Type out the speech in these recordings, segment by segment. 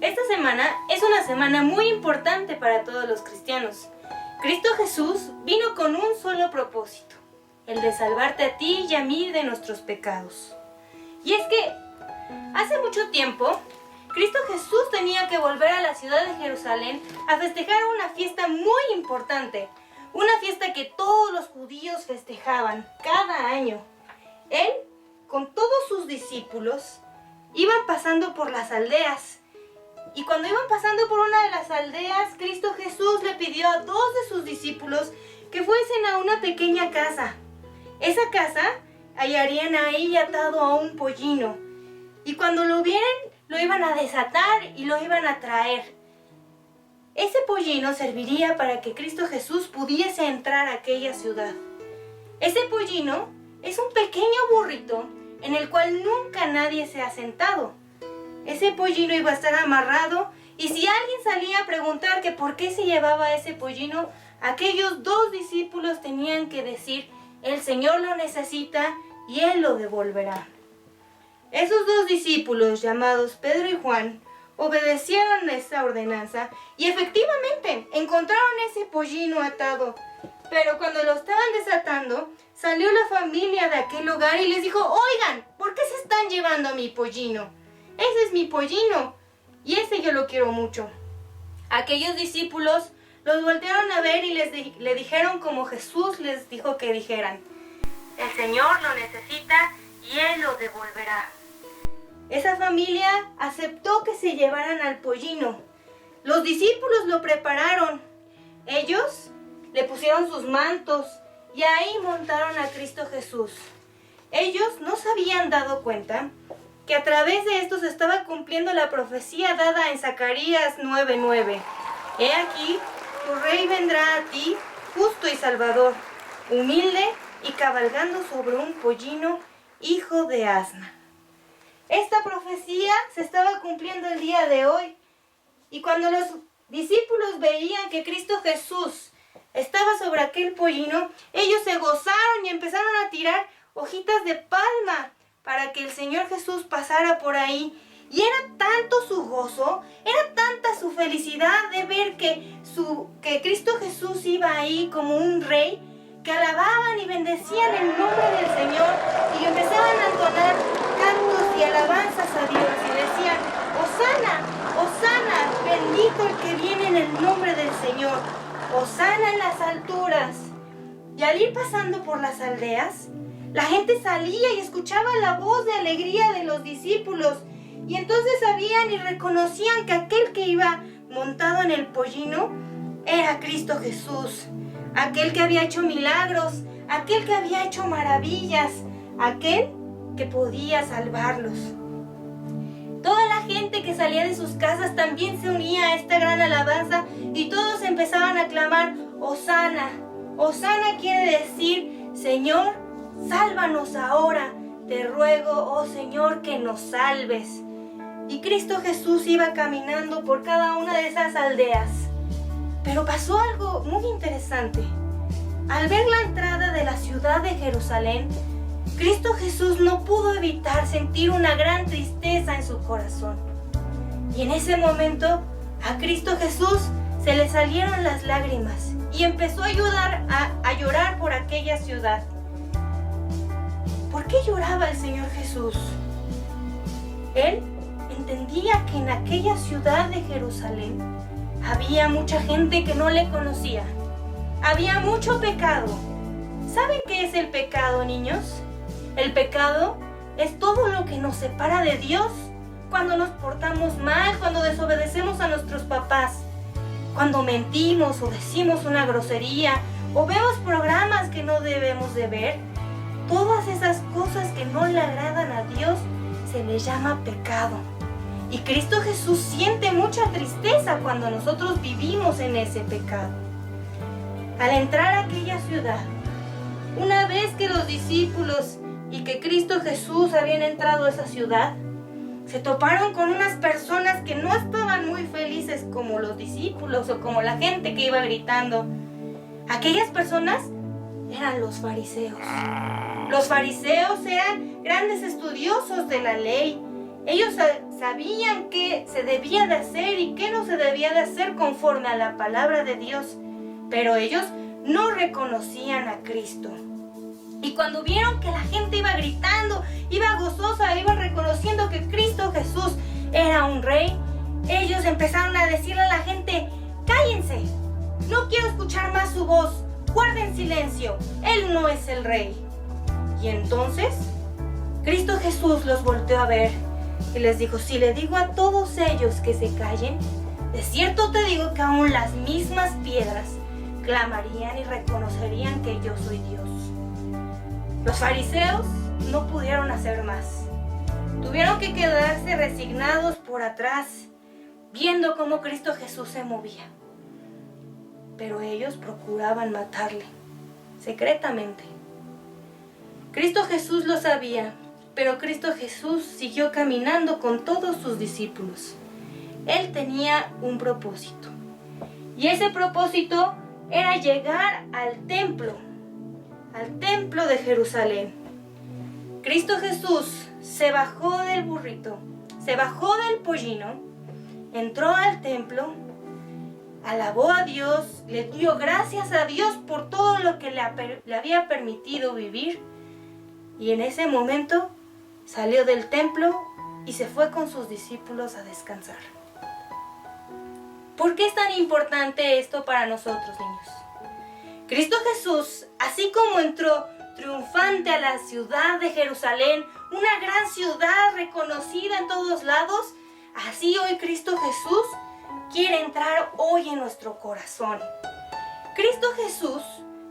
Esta semana es una semana muy importante para todos los cristianos. Cristo Jesús vino con un solo propósito, el de salvarte a ti y a mí de nuestros pecados. Y es que hace mucho tiempo, Cristo Jesús tenía que volver a la ciudad de Jerusalén a festejar una fiesta muy importante, una fiesta que todos los judíos festejaban cada año. Él, con todos sus discípulos, iban pasando por las aldeas. Y cuando iban pasando por una de las aldeas, Cristo Jesús le pidió a 2 de sus discípulos que fuesen a una pequeña casa. Esa casa hallarían ahí atado a un pollino. Y cuando lo vieran, lo iban a desatar y lo iban a traer. Ese pollino serviría para que Cristo Jesús pudiese entrar a aquella ciudad. Ese pollino es un pequeño burrito en el cual nunca nadie se ha sentado. Ese pollino iba a estar amarrado y si alguien salía a preguntar que por qué se llevaba ese pollino, aquellos 2 discípulos tenían que decir: el Señor lo necesita y Él lo devolverá. Esos 2 discípulos, llamados Pedro y Juan, obedecieron esa ordenanza y efectivamente encontraron ese pollino atado. Pero cuando lo estaban desatando, salió la familia de aquel hogar y les dijo: oigan, ¿por qué se están llevando a mi pollino? Ese es mi pollino y ese yo lo quiero mucho. Aquellos discípulos los voltearon a ver y le dijeron como Jesús les dijo que dijeran: el Señor lo necesita y Él lo devolverá. Esa familia aceptó que se llevaran al pollino. Los discípulos lo prepararon. Ellos le pusieron sus mantos y ahí montaron a Cristo Jesús. Ellos no se habían dado cuenta que a través de esto se estaba cumpliendo la profecía dada en Zacarías 9:9. He aquí, tu rey vendrá a ti, justo y salvador, humilde y cabalgando sobre un pollino, hijo de asna. Esta profecía se estaba cumpliendo el día de hoy. Y cuando los discípulos veían que Cristo Jesús estaba sobre aquel pollino, ellos se gozaron y empezaron a tirar hojitas de palma para que el Señor Jesús pasara por ahí. Y era tanto su gozo, era tanta su felicidad de ver que Cristo Jesús iba ahí como un rey, que alababan y bendecían el nombre del Señor y empezaban a entonar cantos y alabanzas a Dios y decían: Hosana, Hosana, bendito el que viene en el nombre del Señor, Hosana en las alturas. Y al ir pasando por las aldeas, la gente salía y escuchaba la voz de alegría de los discípulos y entonces sabían y reconocían que aquel que iba montado en el pollino era Cristo Jesús, aquel que había hecho milagros, aquel que había hecho maravillas, aquel que podía salvarlos. Toda la gente que salía de sus casas también se unía a esta gran alabanza y todos empezaban a clamar: Hosana. Hosana quiere decir: Señor, sálvanos ahora, te ruego, oh Señor, que nos salves. Y Cristo Jesús iba caminando por cada una de esas aldeas. Pero pasó algo muy interesante. Al ver la entrada de la ciudad de Jerusalén, Cristo Jesús no pudo evitar sentir una gran tristeza en su corazón. Y en ese momento, a Cristo Jesús se le salieron las lágrimas y empezó a llorar por aquella ciudad. ¿Por qué lloraba el Señor Jesús? Él entendía que en aquella ciudad de Jerusalén había mucha gente que no le conocía. Había mucho pecado. ¿Saben qué es el pecado, niños? El pecado es todo lo que nos separa de Dios cuando nos portamos mal, cuando desobedecemos a nuestros papás, cuando mentimos o decimos una grosería o vemos programas que no debemos de ver. Todas esas cosas que no le agradan a Dios se le llama pecado. Y Cristo Jesús siente mucha tristeza cuando nosotros vivimos en ese pecado. Al entrar a aquella ciudad, una vez que los discípulos y que Cristo Jesús habían entrado a esa ciudad, se toparon con unas personas que no estaban muy felices como los discípulos o como la gente que iba gritando. Aquellas personas eran los fariseos. Los fariseos eran grandes estudiosos de la ley. Ellos sabían qué se debía de hacer y qué no se debía de hacer conforme a la palabra de Dios, pero ellos no reconocían a Cristo. Y cuando vieron que la gente iba gritando, iba gozosa, iba reconociendo que Cristo Jesús era un rey, ellos empezaron a decirle a la gente: cállense, no quiero escuchar más su voz, guarden silencio, Él no es el rey. Y entonces Cristo Jesús los volteó a ver y les dijo: si le digo a todos ellos que se callen, de cierto te digo que aún las mismas piedras clamarían y reconocerían que yo soy Dios. Los fariseos no pudieron hacer más. Tuvieron que quedarse resignados por atrás, viendo cómo Cristo Jesús se movía. Pero ellos procuraban matarle, secretamente. Cristo Jesús lo sabía, pero Cristo Jesús siguió caminando con todos sus discípulos. Él tenía un propósito. Y ese propósito era llegar al templo de Jerusalén. Cristo Jesús se bajó del burrito, se bajó del pollino, entró al templo, alabó a Dios, le dio gracias a Dios por todo lo que le había permitido vivir, y en ese momento salió del templo y se fue con sus discípulos a descansar. ¿Por qué es tan importante esto para nosotros, niños? Cristo Jesús, así como entró triunfante a la ciudad de Jerusalén, una gran ciudad reconocida en todos lados, así hoy Cristo Jesús quiere entrar hoy en nuestro corazón. Cristo Jesús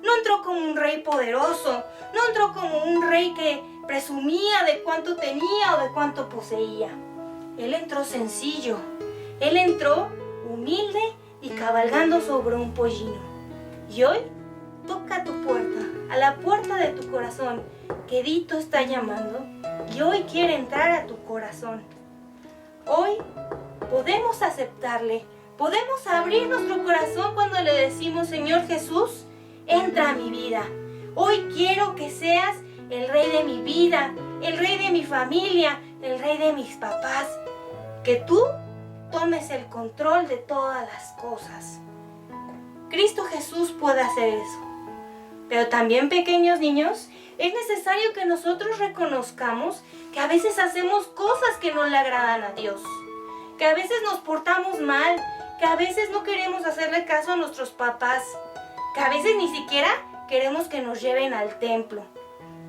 no entró como un rey poderoso, no entró como un rey que presumía de cuánto tenía o de cuánto poseía. Él entró sencillo, Él entró humilde y cabalgando sobre un pollino. Y hoy toca a tu puerta, a la puerta de tu corazón. Quedito está llamando y hoy quiere entrar a tu corazón. Hoy podemos aceptarle, podemos abrir nuestro corazón cuando le decimos: Señor Jesús, entra a mi vida. Hoy quiero que seas el rey de mi vida, el rey de mi familia, el rey de mis papás. Que tú tomes el control de todas las cosas. Cristo Jesús puede hacer eso. Pero también, pequeños niños, es necesario que nosotros reconozcamos que a veces hacemos cosas que no le agradan a Dios, que a veces nos portamos mal, que a veces no queremos hacerle caso a nuestros papás, que a veces ni siquiera queremos que nos lleven al templo.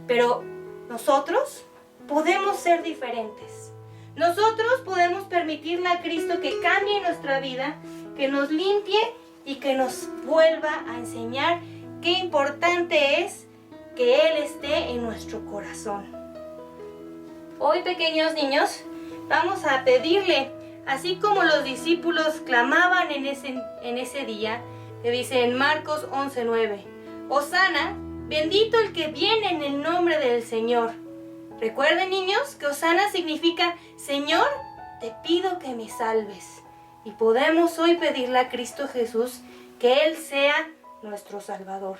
Pero nosotros podemos ser diferentes. Nosotros podemos permitirle a Cristo que cambie nuestra vida, que nos limpie y que nos vuelva a enseñar qué importante es que Él esté en nuestro corazón. Hoy, pequeños niños, vamos a pedirle, así como los discípulos clamaban en ese día, que dice en Marcos 11:9, Hosana, bendito el que viene en el nombre del Señor. Recuerden, niños, que Hosana significa: Señor, te pido que me salves. Y podemos hoy pedirle a Cristo Jesús que Él sea nuestro Salvador.